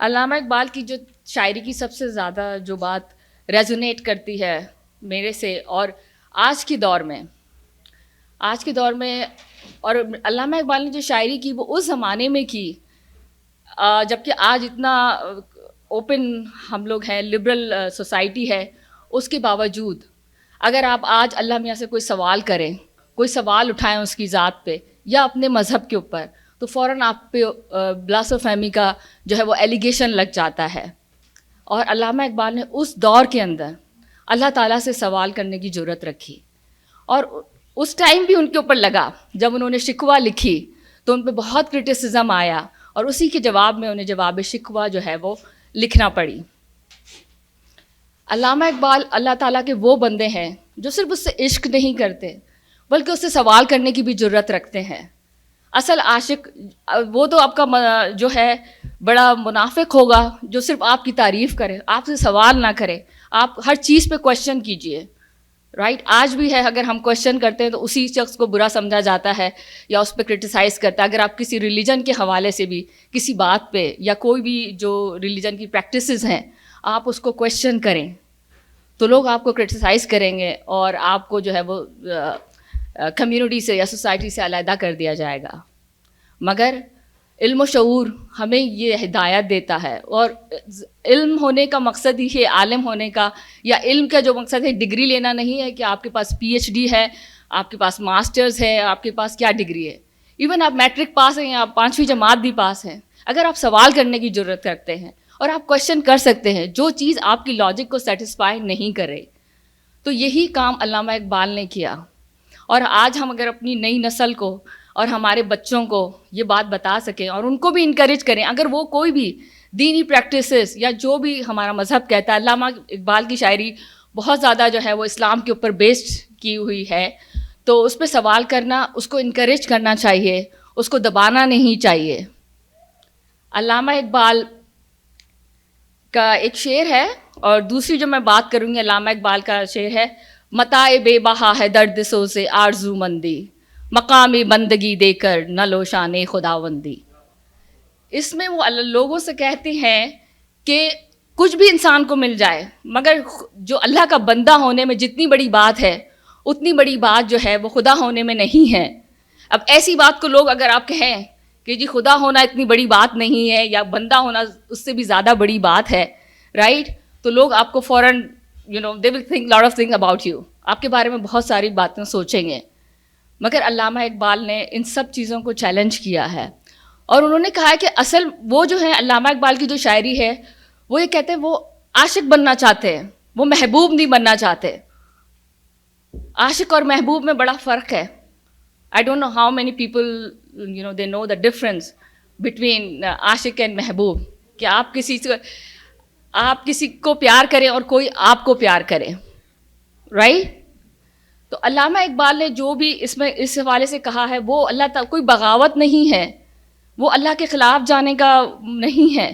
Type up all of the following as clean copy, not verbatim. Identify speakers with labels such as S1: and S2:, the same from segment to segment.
S1: علامہ اقبال کی جو شاعری کی سب سے زیادہ جو بات ریزونیٹ کرتی ہے میرے سے، اور آج کے دور میں اور علامہ اقبال نے جو شاعری کی وہ اس زمانے میں کی، جب کہ آج اتنا اوپن ہم لوگ ہیں، لبرل سوسائٹی ہے، اس کے باوجود اگر آپ آج اللہ میاں سے کوئی سوال کریں، کوئی سوال اٹھائیں اس کی ذات پہ یا اپنے مذہب کے اوپر، تو فوراً آپ پہ بلاسفہمی کا جو ہے وہ ایلیگیشن لگ جاتا ہے. اور علامہ اقبال نے اس دور کے اندر اللہ تعالیٰ سے سوال کرنے کی جرت رکھی، اور اس ٹائم بھی ان کے اوپر لگا. جب انہوں نے شکوہ لکھی تو ان پہ بہت کرٹیسزم آیا، اور اسی کے جواب میں انہیں جواب شکوہ جو ہے وہ لکھنا پڑی. علامہ اقبال اللہ تعالیٰ کے وہ بندے ہیں جو صرف اس سے عشق نہیں کرتے بلکہ اس سے سوال کرنے کی بھی جرت رکھتے ہیں. اصل عاشق وہ تو آپ کا جو ہے بڑا منافق ہوگا جو صرف آپ کی تعریف کرے، آپ سے سوال نہ کرے. آپ ہر چیز پہ کویشچن کیجئے، رائٹ. آج بھی ہے، اگر ہم کویشچن کرتے ہیں تو اسی شخص کو برا سمجھا جاتا ہے یا اس پہ کرٹیسائز کرتا ہے. اگر آپ کسی ریلیجن کے حوالے سے بھی کسی بات پہ یا کوئی بھی جو ریلیجن کی پریکٹسز ہیں آپ اس کو کویشچن کریں تو لوگ آپ کو کرٹیسائز کریں گے اور آپ کو جو ہے وہ کمیونٹی سے یا سوسائٹی سے علیحدہ کر دیا جائے گا. مگر علم و شعور ہمیں یہ ہدایت دیتا ہے، اور علم ہونے کا مقصد ہی ہے، عالم ہونے کا یا علم کا جو مقصد ہے ڈگری لینا نہیں ہے کہ آپ کے پاس پی ایچ ڈی ہے، آپ کے پاس ماسٹرز ہے، آپ کے پاس کیا ڈگری ہے. ایون آپ میٹرک پاس ہیں یا آپ 5ویں جماعت بھی پاس ہیں، اگر آپ سوال کرنے کی ضرورت رکھتے ہیں اور آپ کویشچن کر سکتے ہیں جو چیز آپ کی لاجک کو سیٹسفائی نہیں کرے، تو یہی کام علامہ اقبال نے کیا. اور آج ہم اگر اپنی نئی نسل کو اور ہمارے بچوں کو یہ بات بتا سکیں اور ان کو بھی انکریج کریں، اگر وہ کوئی بھی دینی پریکٹسز یا جو بھی ہمارا مذہب کہتا ہے، علامہ اقبال کی شاعری بہت زیادہ جو ہے وہ اسلام کے اوپر بیسڈ کی ہوئی ہے، تو اس پہ سوال کرنا، اس کو انکریج کرنا چاہیے، اس کو دبانا نہیں چاہیے. علامہ اقبال کا ایک شعر ہے، اور دوسری جو میں بات کروں گی علامہ اقبال کا شعر ہے، متاع بے بہا ہے درد سو سے آرزو مندی، مقام بندگی دے کر نہ لو شان خداوندی. اس میں وہ لوگوں سے کہتے ہیں کہ کچھ بھی انسان کو مل جائے مگر جو اللہ کا بندہ ہونے میں جتنی بڑی بات ہے اتنی بڑی بات جو ہے وہ خدا ہونے میں نہیں ہے. اب ایسی بات کو لوگ اگر آپ کہیں کہ جی خدا ہونا اتنی بڑی بات نہیں ہے یا بندہ ہونا اس سے بھی زیادہ بڑی بات ہے، رائٹ، تو لوگ آپ کو فوراً they will think lot of things about you، آپ کے بارے میں بہت ساری باتیں سوچیں گے. مگر علامہ اقبال نے ان سب چیزوں کو چیلنج کیا ہے، اور انہوں نے کہا ہے کہ اصل وہ جو ہے علامہ اقبال کی جو شاعری ہے وہ یہ کہتے ہیں وہ عاشق بننا چاہتے ہیں، وہ محبوب نہیں بننا چاہتے. عاشق اور محبوب میں بڑا فرق ہے. I don't know how many people they know the difference between عاشق and محبوب، کہ آپ کسی کو پیار کریں اور کوئی آپ کو پیار کرے، رائٹ. تو علامہ اقبال نے جو بھی اس حوالے سے کہا ہے وہ اللہ تعالیٰ کوئی بغاوت نہیں ہے، وہ اللہ کے خلاف جانے کا نہیں ہے،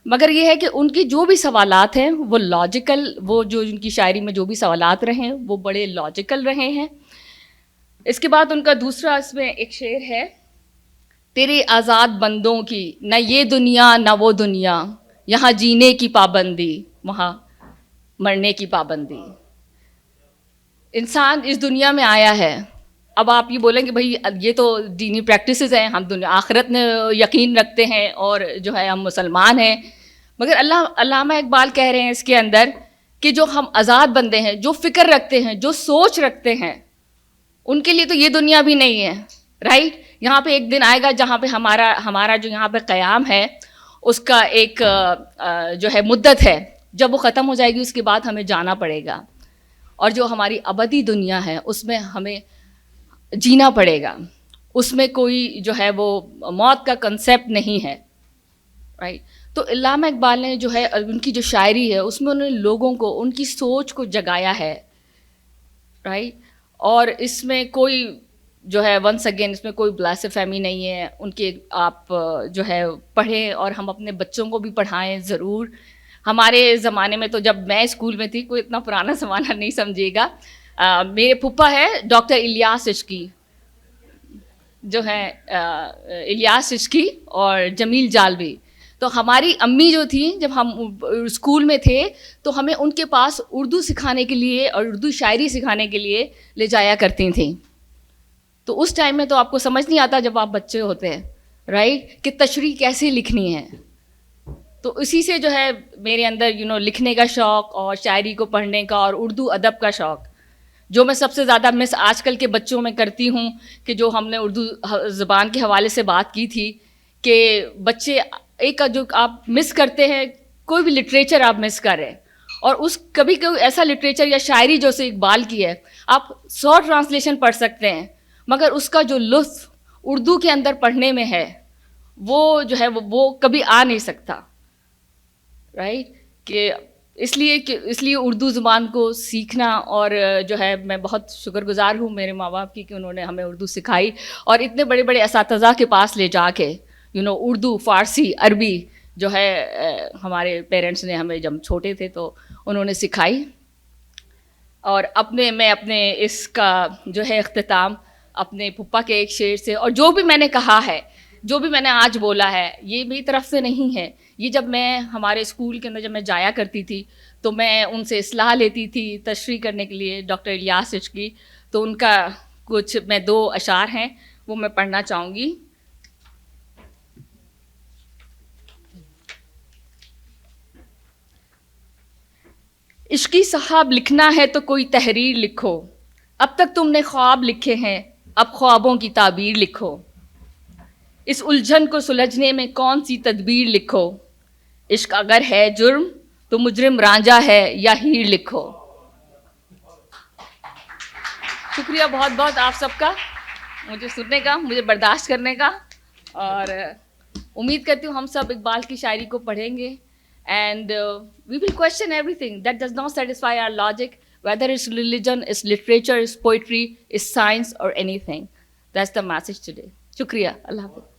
S1: مگر یہ ہے کہ ان کی جو بھی سوالات ہیں وہ لاجیکل، وہ جو ان کی شاعری میں جو بھی سوالات رہے ہیں وہ بڑے لاجیکل رہے ہیں. اس کے بعد ان کا دوسرا اس میں ایک شعر ہے، تیرے آزاد بندوں کی نہ یہ دنیا نہ وہ دنیا، یہاں جینے کی پابندی وہاں مرنے کی پابندی. انسان اس دنیا میں آیا ہے، اب آپ یہ بولیں کہ بھائی یہ تو دینی پریکٹسز ہیں، ہم آخرت میں یقین رکھتے ہیں اور جو ہے ہم مسلمان ہیں، مگر علامہ اقبال کہہ رہے ہیں اس کے اندر کہ جو ہم آزاد بندے ہیں، جو فکر رکھتے ہیں، جو سوچ رکھتے ہیں، ان کے لیے تو یہ دنیا بھی نہیں ہے، رائٹ. یہاں پہ ایک دن آئے گا جہاں پہ ہمارا جو یہاں پہ قیام ہے اس کا ایک جو ہے مدت ہے، جب وہ ختم ہو جائے گی اس کے بعد ہمیں جانا پڑے گا، اور جو ہماری ابدی دنیا ہے اس میں ہمیں جینا پڑے گا، اس میں کوئی جو ہے وہ موت کا کنسیپٹ نہیں ہے، رائٹ. تو علامہ اقبال نے جو ہے ان کی جو شاعری ہے اس میں انہوں نے لوگوں کو ان کی سوچ کو جگایا ہے، رائٹ. اور اس میں کوئی جو ہے ونس اگین اس میں کوئی بلاسفیمی نہیں ہے. ان کے آپ جو ہے پڑھیں اور ہم اپنے بچوں کو بھی پڑھائیں ضرور. ہمارے زمانے میں تو جب میں اسکول میں تھی، کوئی اتنا پرانا زمانہ نہیں سمجھیے گا، میرے پھپھا ہے ڈاکٹر الیاس عشقی، جو ہیں الیاس عشقی اور جمیل جالوی، تو ہماری امی جو تھیں جب ہم اسکول میں تھے تو ہمیں ان کے پاس اردو سکھانے کے لیے اور اردو شاعری سکھانے کے لیے لے جایا کرتی تھیں. تو اس ٹائم میں تو آپ کو سمجھ نہیں آتا جب آپ بچے ہوتے ہیں رائٹ کہ تشریح کیسے لکھنی ہے. تو اسی سے جو ہے میرے اندر لکھنے کا شوق اور شاعری کو پڑھنے کا اور اردو ادب کا شوق جو میں سب سے زیادہ مس آج کل کے بچوں میں کرتی ہوں کہ جو ہم نے اردو زبان کے حوالے سے بات کی تھی کہ بچے ایک جو آپ مس کرتے ہیں کوئی بھی لٹریچر آپ مس کر رہے ہیں اور اس کبھی کوئی ایسا لٹریچر یا شاعری جو سے اقبال کی ہے آپ 100 ٹرانسلیشن پڑھ سکتے ہیں مگر اس کا جو لطف اردو کے اندر پڑھنے میں ہے وہ جو ہے وہ کبھی آ نہیں سکتا رائٹ کہ اس لیے اردو زبان کو سیکھنا اور جو ہے میں بہت شکر گزار ہوں میرے ماں باپ کی کہ انہوں نے ہمیں اردو سکھائی اور اتنے بڑے بڑے اساتذہ کے پاس لے جا کے اردو فارسی عربی جو ہے ہمارے پیرنٹس نے ہمیں جب چھوٹے تھے تو انہوں نے سکھائی. اور میں اپنے اس کا جو ہے اختتام اپنے پھپھا کے ایک شعر سے اور جو بھی میں نے کہا ہے جو بھی میں نے آج بولا ہے یہ میری طرف سے نہیں ہے. یہ جب میں ہمارے اسکول کے اندر جب میں جایا کرتی تھی تو میں ان سے اصلاح لیتی تھی تشریح کرنے کے لیے ڈاکٹر الیاس کی. تو ان کا کچھ 2 اشعار ہیں وہ میں پڑھنا چاہوں گی. عشقی صاحب لکھنا ہے تو کوئی تحریر لکھو, اب تک تم نے خواب لکھے ہیں اب خوابوں کی تعبیر لکھو. اس الجھن کو سلجھنے میں کون سی تدبیر لکھو, عشق اگر ہے جرم تو مجرم رانجھا ہے یا ہیر لکھو. شکریہ بہت بہت آپ سب کا مجھے سننے کا, مجھے برداشت کرنے کا, اور امید کرتی ہوں ہم سب اقبال کی شاعری کو پڑھیں گے and we will question everything that does not satisfy our logic, whether it's religion, it's literature, it's poetry, it's science or anything. That's the message today. Shukriya. Allah Hafiz.